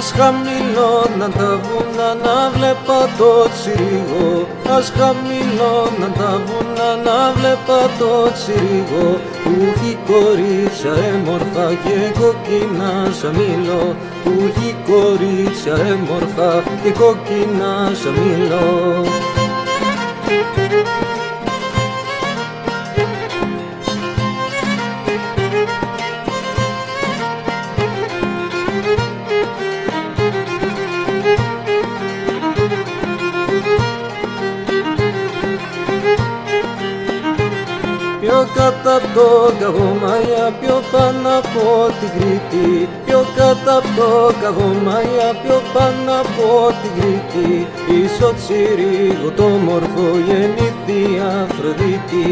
Ας χαμηλώναν τα βουνά να βλέπα το τσιρίγο, ας χαμηλώναν τα βουνά να βλέπα το τσιρίγο, που έχει κορίτσια έμορφα και κόκκινα σαν μήλο, που έχει κορίτσια έμορφα και κόκκινα σαν μήλο. Πιο κάτω απ' το Καβομάγια, πιο πάνω από την Κρήτη, πιο κάτω απ' το Καβομάγια, πιο πάνω από την Κρήτη, ίσο τσιρίγο το μορφό γεννήθη Αφροδίτη,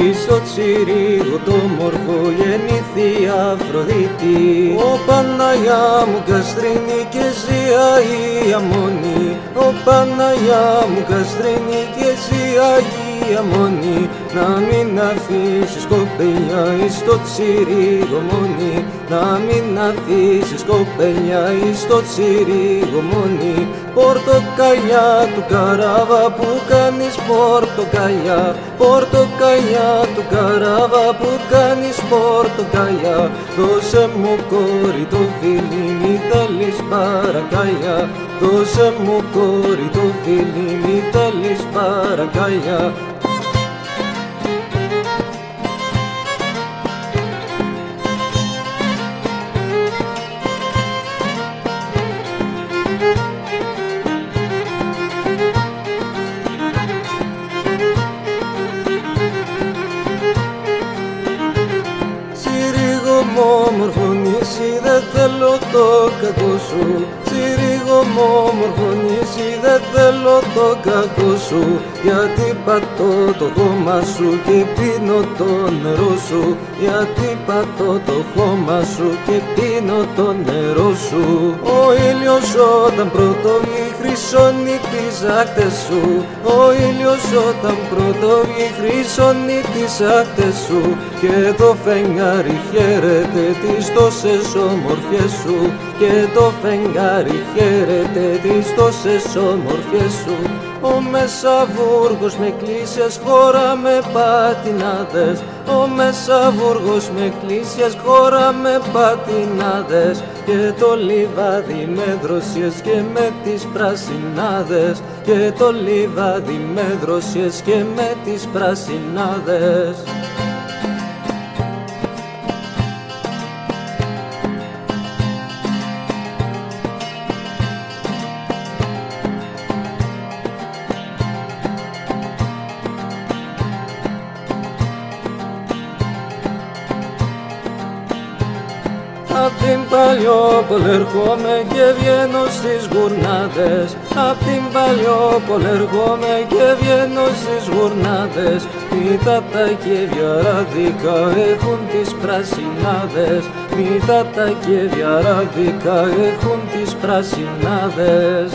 ίσο τσιρίγο το μορφό γεννήθη Αφροδίτη. Ο Παναγιά μου καστρίνει και ζία η αμμόνη, ο Παναγιά μου καστρίνει και ζία η αμμόνη, να μην αφήσεις κοπέλια εις το τσιρίγο μόνη, να μην αφήσεις κοπέλια εις το τσιρίγο μόνη. Πορτοκαλιά του καράβα που κάνεις πορτοκαλιά, πορτοκαλιά του καράβα που κάνεις πορτοκαλιά, δώσε μου κόρη το φίλι μη θέλεις παρακαλιά, δώσε μου κόρη το φίλι μη θέλεις παρακαλιά. Όμορφο νησί, δεν θέλω το κακό σου, τσιρίγο μου όμορφο νησί, δεν θέλω το κακό σου, γιατί πατώ το χώμα σου και πίνω το νερό σου, γιατί πατώ το χώμα σου και πίνω το νερό σου. Ο ήλιος όταν πρωτοβγεί χρυσώνει τις ακτές σου, ο ήλιος όταν πρωτοβγεί χρυσώνει τις ακτές σου, και το φεγγάρι χαίρεται τις τόσες ομορφιές σου, και το φεγγάρι χαίρεται τις τόσες ομορφιές σου. Ο Μεσαβούργος με εκκλήσιας χώρα με πατινάδες, ο Μεσαβούργος με εκκλήσιας χώρα με πατινάδες, και το λιβάδι με δροσιές και με τις πρασινάδες, και το λιβάδι με δροσιές και με τις πρασινάδες. Απ' την Παλιόπολη ερχόμαι και βγαίνω στις γουρνάδες, απ' την Παλιόπολη ερχόμαι και βγαίνω στις γουρνάδες, μήτα τα κεβιαράδικα έχουν τις πρασινάδες, μήτα τα κεβιαράδικα έχουν τις πρασινάδες.